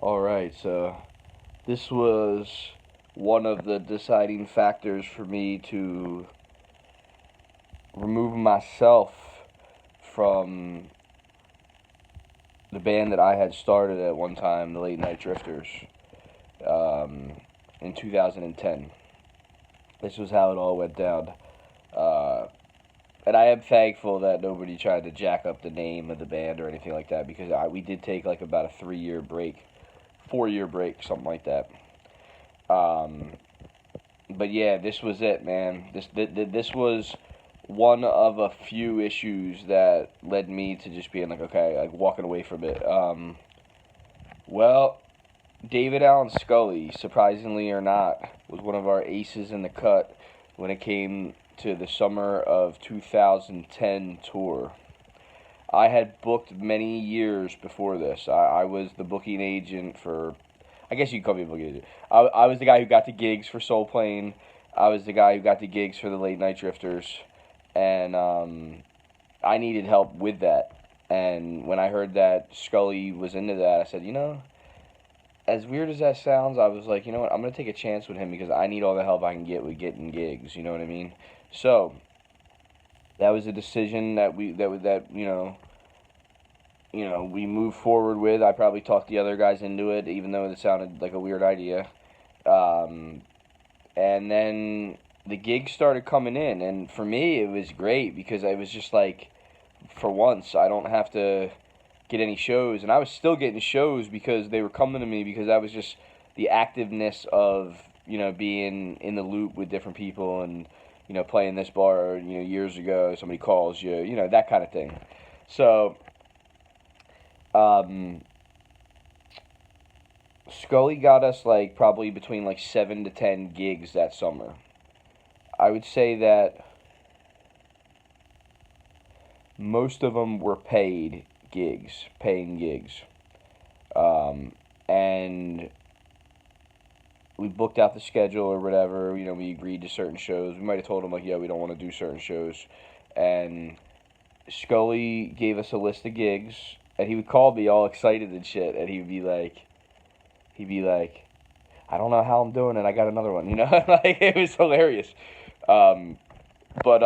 Alright, so this was one of the deciding factors for me to remove myself from the band that I had started at one time, the Late Night Drifters, um, in 2010. This was how it all went down. Uh, and I am thankful that nobody tried to jack up the name of the band or anything like that, because we did take like about a 3-year break, 4-year break, something like that. Um, but yeah, this was it, man. This was one of a few issues that led me to just being like, okay, like walking away from it. Well, David Allen Scully, surprisingly or not, was one of our aces in the cut when it came to the summer of 2010 tour. I had booked many years before this. I was the booking agent for, I guess you could call me a booking agent. I was the guy who got the gigs for Soul Plane. I was the guy who got the gigs for the Late Night Drifters. And I needed help with that. And when I heard that Scully was into that, I said, as weird as that sounds, I was like, you know what, I'm going to take a chance with him because I need all the help I can get with getting gigs, you know what I mean? So, that was a decision that we moved forward with. I probably talked the other guys into it, even though it sounded like a weird idea. Um, and then the gigs started coming in, and for me, it was great because I was just like, for once, I don't have to get any shows, and I was still getting shows because they were coming to me because I was just the activeness of being in the loop with different people and playing this bar years ago somebody calls you that kind of thing. So um, Scully got us like probably between like 7 to 10 gigs that summer. I would say that most of them were paying gigs. Um, and we booked out the schedule or whatever. We agreed to certain shows. We might have told him like, yeah, we don't want to do certain shows. And Scully gave us a list of gigs, and he would call me all excited and shit, and he'd be like, I don't know how I'm doing it. I got another one. Like it was hilarious. Um, but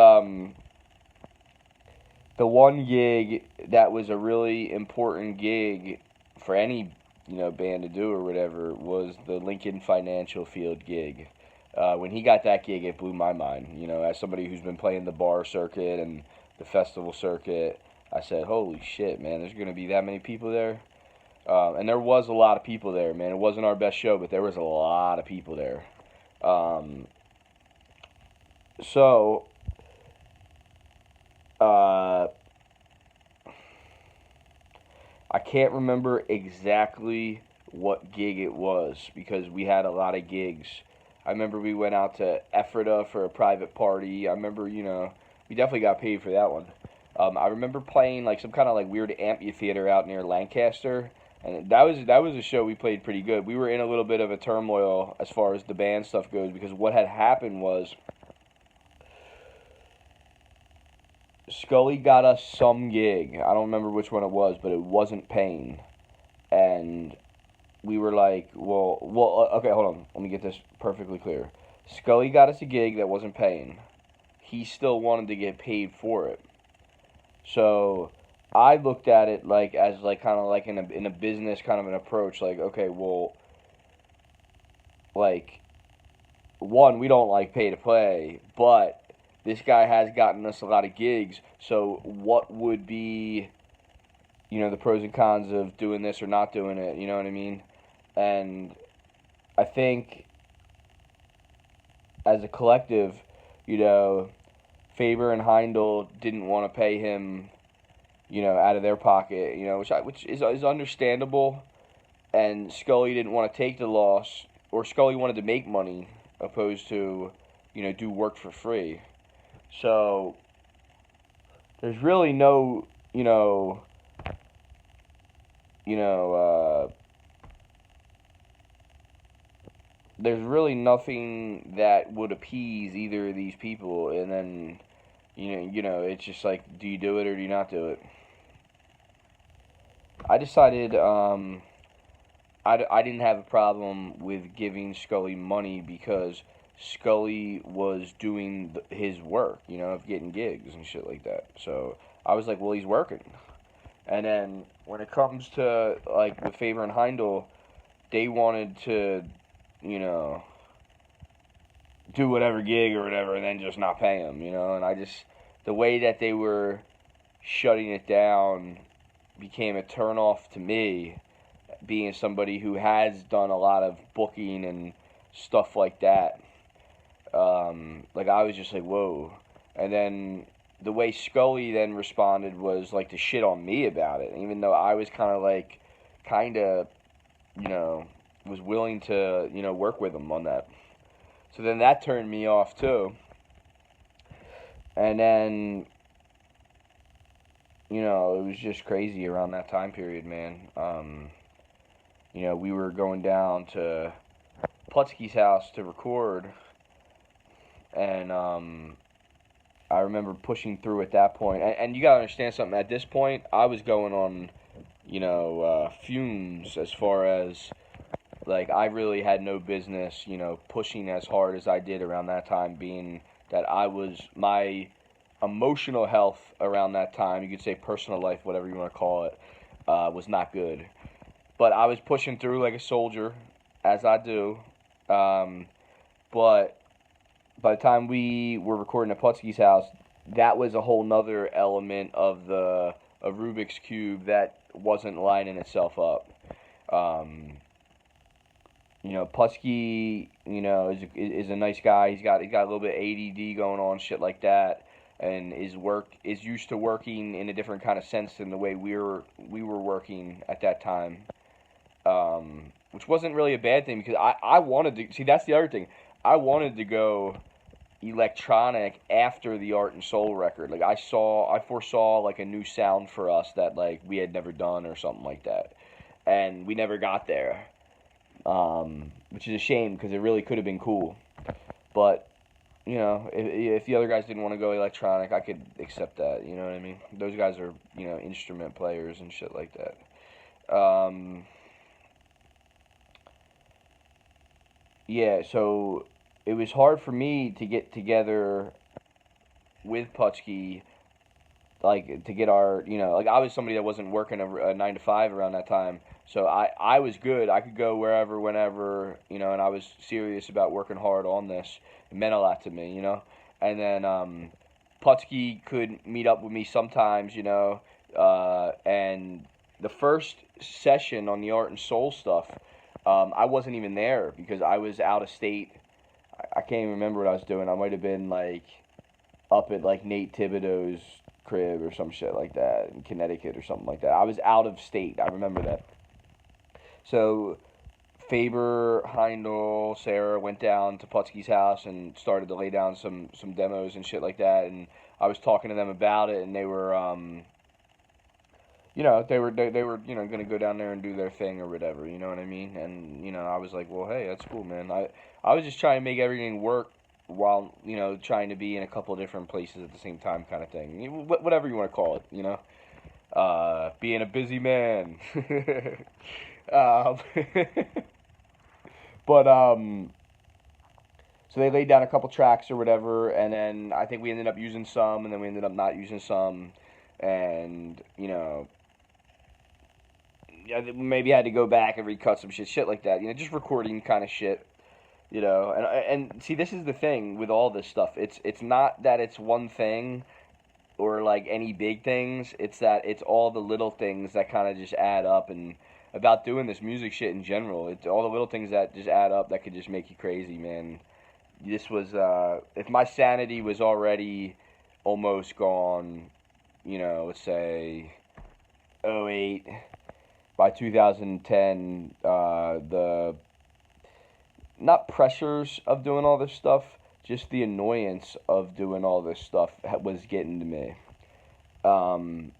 the one gig that was a really important gig for any band to do or whatever was the Lincoln Financial Field gig. When he got that gig, it blew my mind. As somebody who's been playing the bar circuit and the festival circuit, I said, "Holy shit, man! There's gonna be that many people there." And there was a lot of people there, man. It wasn't our best show, but there was a lot of people there. Um, so, uh, I can't remember exactly what gig it was because we had a lot of gigs. I remember we went out to Ephrata for a private party. I remember, we definitely got paid for that one. I remember playing like some kind of like weird amphitheater out near Lancaster, and that was a show we played pretty good. We were in a little bit of a turmoil as far as the band stuff goes because what had happened was Scully got us some gig. I don't remember which one it was, but it wasn't paying. And we were like, okay, hold on. Let me get this perfectly clear. Scully got us a gig that wasn't paying. He still wanted to get paid for it. So I looked at it like as like kind of like in a business kind of an approach. Like, okay, well, like one, we don't like pay to play, but this guy has gotten us a lot of gigs. So what would be the pros and cons of doing this or not doing it? You know what I mean? And I think as a collective, Faber and Heindel didn't want to pay him, out of their pocket, which is understandable. And Scully didn't want to take the loss, or Scully wanted to make money opposed to, do work for free. So there's really no, you know, there's really nothing that would appease either of these people. And then, it's just like, do you do it or do you not do it? I decided, I didn't have a problem with giving Scully money because Scully was doing his work, of getting gigs and shit like that. So I was like, well, he's working. And then when it comes to like with Faber and Heindel, they wanted to, you know, do whatever gig or whatever, and then just not pay him, And the way that they were shutting it down became a turnoff to me, being somebody who has done a lot of booking and stuff like that. Like I was just like, whoa. And then the way Scully then responded was like to shit on me about it, even though I was kind of, was willing to, work with him on that. So then that turned me off too. And then, it was just crazy around that time period, man. We were going down to Putski's house to record, and I remember pushing through at that point. And you gotta understand something. At this point, I was going on, fumes as far as, like, I really had no business, pushing as hard as I did around that time, being that my emotional health around that time, you could say personal life, whatever you want to call it, was not good. But I was pushing through like a soldier, as I do. But by the time we were recording at Putski's house, that was a whole nother element of Rubik's Cube that wasn't lining itself up. Putski, is a nice guy. He's got a little bit of ADD going on, shit like that, and is used to working in a different kind of sense than the way we were working at that time. Which wasn't really a bad thing because I wanted to see. That's the other thing. I wanted to go electronic after the Art and Soul record. Like I foresaw like a new sound for us that like we had never done or something like that, and we never got there. Which is a shame because it really could have been cool. But if the other guys didn't want to go electronic, I could accept that. You know what I mean? Those guys are instrument players and shit like that. Yeah, so it was hard for me to get together with Putski, like to get our, like I was somebody that wasn't working a 9 to 5 around that time, so I was good. I could go wherever, whenever, and I was serious about working hard on this. It meant a lot to me, And then Putski could meet up with me sometimes, and the first session on the Art and Soul stuff, I wasn't even there because I was out of state. I can't even remember what I was doing. I might have been like up at like Nate Thibodeau's crib or some shit like that in Connecticut or something like that. I was out of state. I remember that. So Faber, Heindel, Sarah went down to Putski's house and started to lay down some demos and shit like that. And I was talking to them about it, and they were they were going to go down there and do their thing or whatever, you know what I mean? And I was like, well, hey, that's cool, man. I was just trying to make everything work while trying to be in a couple of different places at the same time, kind of thing. Whatever you want to call it, being a busy man. But so they laid down a couple tracks or whatever, and then I think we ended up using some, and then we ended up not using some, and maybe had to go back and recut some shit like that. Just recording kind of shit. And see, this is the thing with all this stuff. It's not that it's one thing or like any big things. It's that it's all the little things that kind of just add up. And about doing this music shit in general, it's all the little things that just add up that could just make you crazy, man. This was if my sanity was already almost gone, let's say 2008. By 2010, the not pressures of doing all this stuff, just the annoyance of doing all this stuff was getting to me. And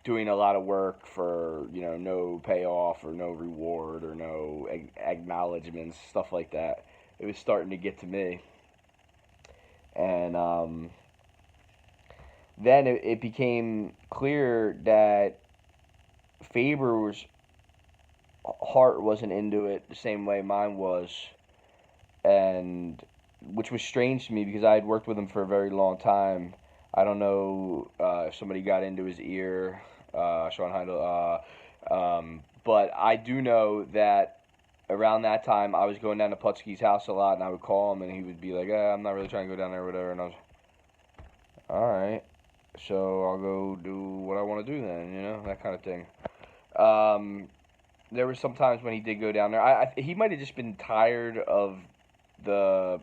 doing a lot of work for no payoff or no reward or no acknowledgments, stuff like that. It was starting to get to me, and then it became clear that Faber was heart wasn't into it the same way mine was, and which was strange to me because I had worked with him for a very long time. I don't know if somebody got into his ear, Sean Heindel, but I do know that around that time I was going down to Putski's house a lot, and I would call him, and he would be like, I'm not really trying to go down there or whatever, and I was, alright, so I'll go do what I want to do then, that kind of thing. There were some times when he did go down there. He might have just been tired of the,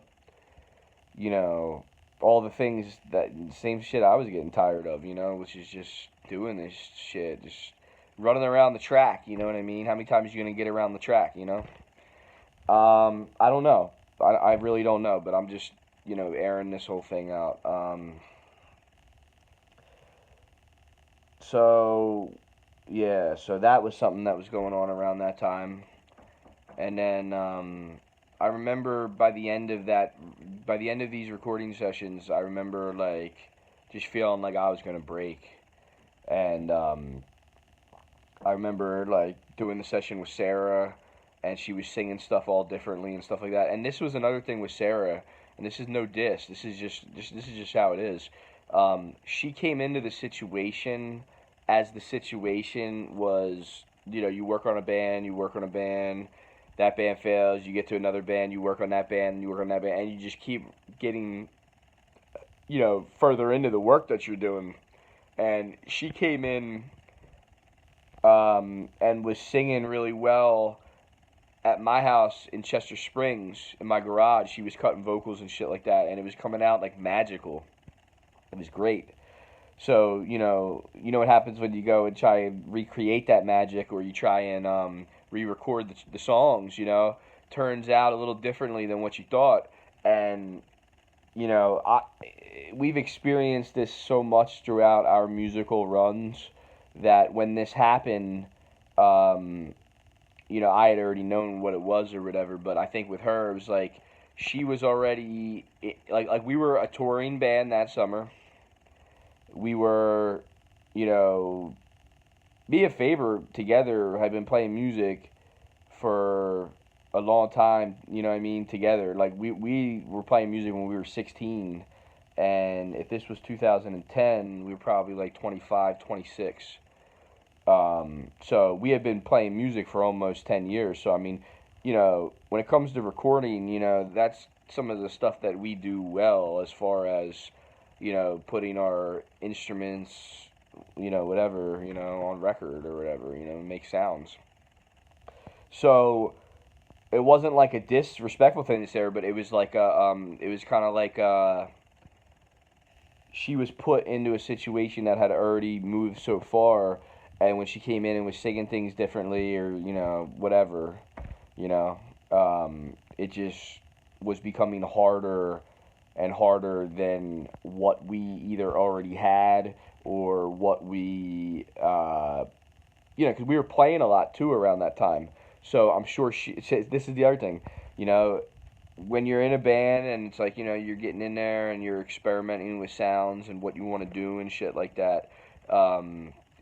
all the things that same shit I was getting tired of, which is just doing this shit, just running around the track. You know what I mean? How many times are you gonna get around the track? I don't know. I really don't know, but I'm just airing this whole thing out. So yeah, so that was something that was going on around that time, and then I remember by the end of these recording sessions, I remember like just feeling like I was gonna break, and I remember like doing the session with Sarah, and she was singing stuff all differently and stuff like that. And this was another thing with Sarah, and this is no diss. This is just how it is. She came into the situation as the situation was, you work on a band, that band fails, you get to another band, you work on that band, and you just keep getting, further into the work that you're doing. And she came in and was singing really well at my house in Chester Springs, in my garage. She was cutting vocals and shit like that, and it was coming out like magical. It was great. So, what happens when you go and try and recreate that magic, or you try and re-record the songs, turns out a little differently than what you thought. And, we've experienced this so much throughout our musical runs that when this happened, I had already known what it was or whatever, but I think with her, it was like, she was already, like we were a touring band that summer. We were, Me and Faber together had been playing music for a long time, together. Like, we were playing music when we were 16, and if this was 2010, we were probably like 25, 26. So we had been playing music for almost 10 years. So, when it comes to recording, that's some of the stuff that we do well as far as, putting our instruments, whatever, on record or whatever, make sounds. So it wasn't like a disrespectful thing to Sarah, but it was like it was kind of like she was put into a situation that had already moved so far, and when she came in and was singing things differently or whatever, it just was becoming harder and harder than what we either already had or what we because we were playing a lot too around that time. So I'm sure this is the other thing, when you're in a band and it's like, you're getting in there and you're experimenting with sounds and what you want to do and shit like that.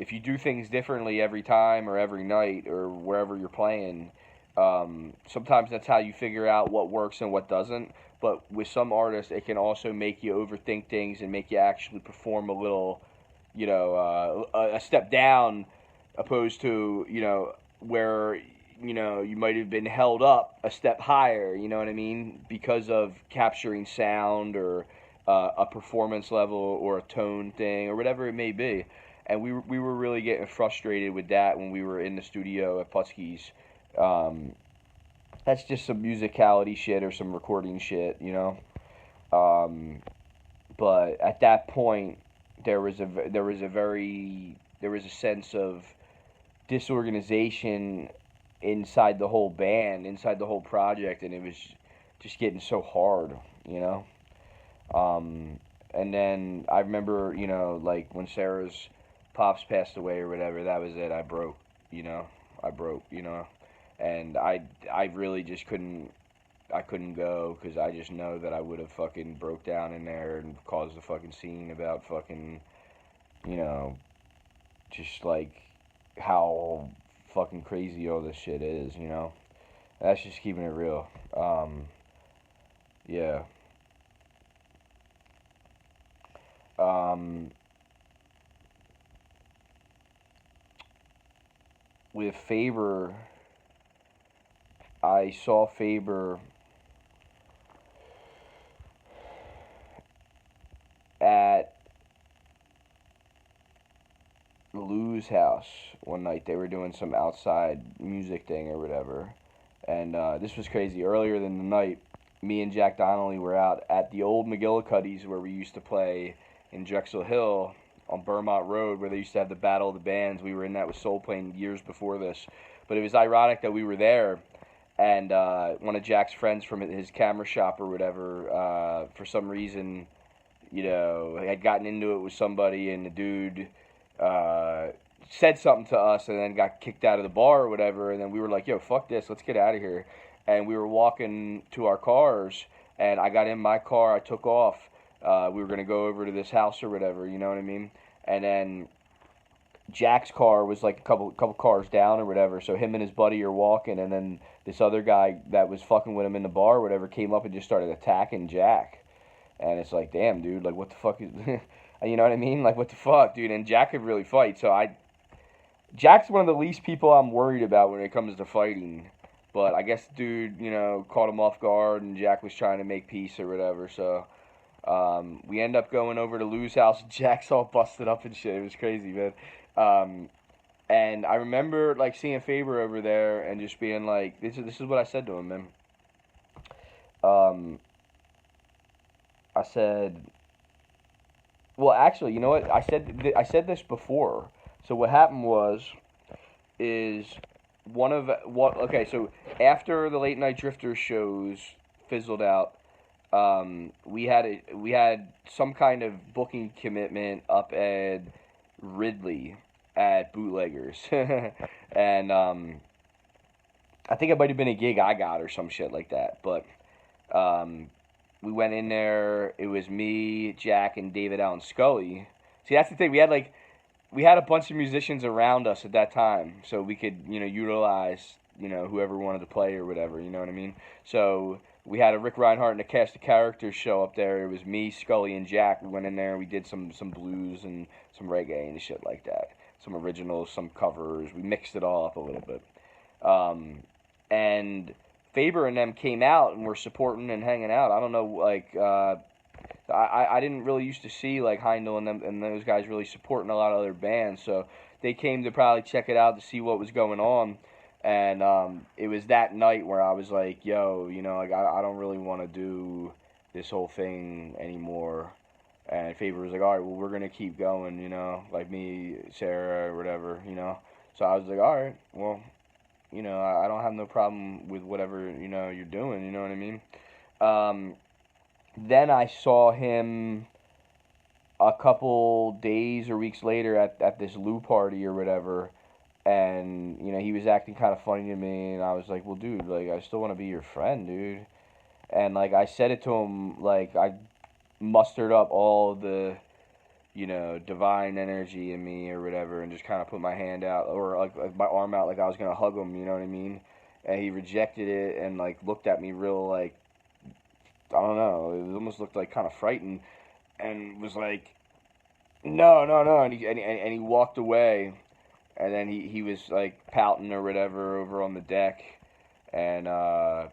If you do things differently every time or every night or wherever you're playing, sometimes that's how you figure out what works and what doesn't. But with some artists, it can also make you overthink things and make you actually perform a little, a step down, opposed to, where, you might have been held up a step higher, you know what I mean? Because of capturing sound or a performance level or a tone thing or whatever it may be. And we were really getting frustrated with that when we were in the studio at Putski's. That's just some musicality shit or some recording shit, But at that point, there was a sense of disorganization inside the whole band, inside the whole project, and it was just getting so hard, And then I remember, like when Sarah's pops passed away or whatever, that was it. I broke, and I really just couldn't go because I just know that I would have fucking broke down in there and caused a fucking scene about fucking, just like how fucking crazy all this shit is, you know? That's just keeping it real. Yeah. Um, with Faber, I saw Faber at Lou's house one night. They were doing some outside music thing or whatever. And this was crazy. Earlier than the night, me and Jack Donnelly were out at the old McGillicuddy's where we used to play in Drexel Hill on Burmont Road, where they used to have the Battle of the Bands. We were in that with Soul Plane years before this. But it was ironic that we were there, and one of Jack's friends from his camera shop or whatever, for some reason, had gotten into it with somebody, and the dude said something to us and then got kicked out of the bar or whatever, and then we were like, yo, fuck this, let's get out of here. And we were walking to our cars, and I got in my car, I took off. We were going to go over to this house or whatever, you know what I mean? And then Jack's car was like a couple cars down or whatever, so him and his buddy are walking, and then this other guy that was fucking with him in the bar or whatever came up and just started attacking Jack. And it's like, damn, dude, like, what the fuck is... you know what I mean? Like, what the fuck, dude? And Jack could really fight, so Jack's one of the least people I'm worried about when it comes to fighting. But I guess dude, caught him off guard, and Jack was trying to make peace or whatever. So we end up going over to Lou's house. Jack's all busted up and shit. It was crazy, man. And I remember like seeing Faber over there and just being like, this is what I said to him, man. I said, well, actually, you know what? I said this before. So what happened is okay, so after the late night drifter shows fizzled out, we had some kind of booking commitment up at Ridley at Bootleggers. And I think it might have been a gig I got or some shit like that, but we went in there. It was me, Jack, and David Allen Scully. See, that's the thing. We had a bunch of musicians around us at that time, so we could, utilize, whoever wanted to play or whatever, you know what I mean? So we had a Rick Reinhart and a cast of characters show up there. It was me, Scully, and Jack. We went in there and we did some blues and some reggae and shit like that. Some originals, some covers. We mixed it all up a little bit. And Faber and them came out and were supporting and hanging out. I don't know, like... I didn't really used to see like Heindel and those guys really supporting a lot of other bands, so they came to probably check it out to see what was going on, and it was that night where I was like, yo, like I don't really want to do this whole thing anymore, and Faber was like, all right, well we're gonna keep going, like me, Sarah, or whatever, so I was like, all right, well, I don't have no problem with whatever you're doing, you know what I mean. Then I saw him a couple days or weeks later at this Lou party or whatever, and he was acting kind of funny to me, and I was like, well, dude, like I still want to be your friend, dude. And like I said it to him, like I mustered up all the divine energy in me or whatever, and just kind of put my hand out or like my arm out like I was gonna hug him, you know what I mean? And he rejected it and like looked at me real like, I don't know, it almost looked like kind of frightened, and was like, no, and he walked away, and then he was like pouting or whatever over on the deck, and at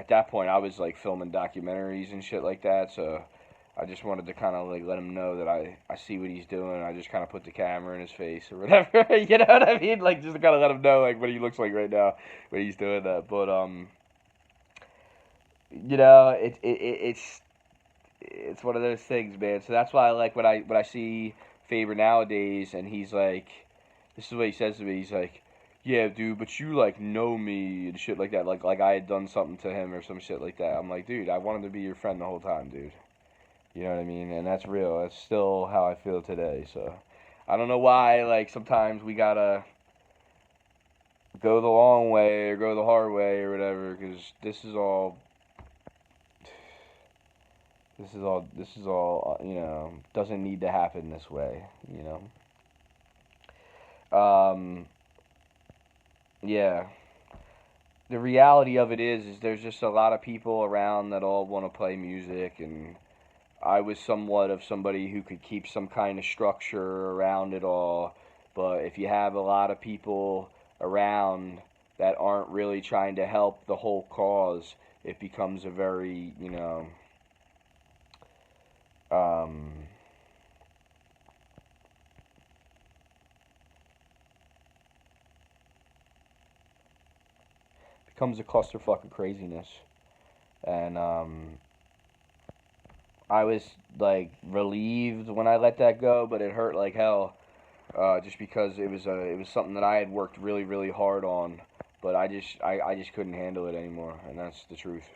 that point I was like filming documentaries and shit like that, so I just wanted to kind of like let him know that I see what he's doing. I just kind of put the camera in his face or whatever, you know what I mean? Like just to kind of let him know like what he looks like right now when he's doing that, but it's one of those things, man. So that's why I like when I see Faber nowadays, and he's like, this is what he says to me. He's like, yeah, dude, but you like know me and shit like that. Like I had done something to him or some shit like that. I'm like, dude, I wanted to be your friend the whole time, dude. You know what I mean? And that's real. That's still how I feel today. So I don't know why. Like sometimes we gotta go the long way or go the hard way or whatever, because this is all, doesn't need to happen this way, yeah. The reality of it is there's just a lot of people around that all want to play music, and I was somewhat of somebody who could keep some kind of structure around it all. But if you have a lot of people around that aren't really trying to help the whole cause, it becomes a very, um, becomes a clusterfuck of craziness. And I was like relieved when I let that go, but it hurt like hell. Just because it was something that I had worked really hard on, but I just couldn't handle it anymore, and that's the truth.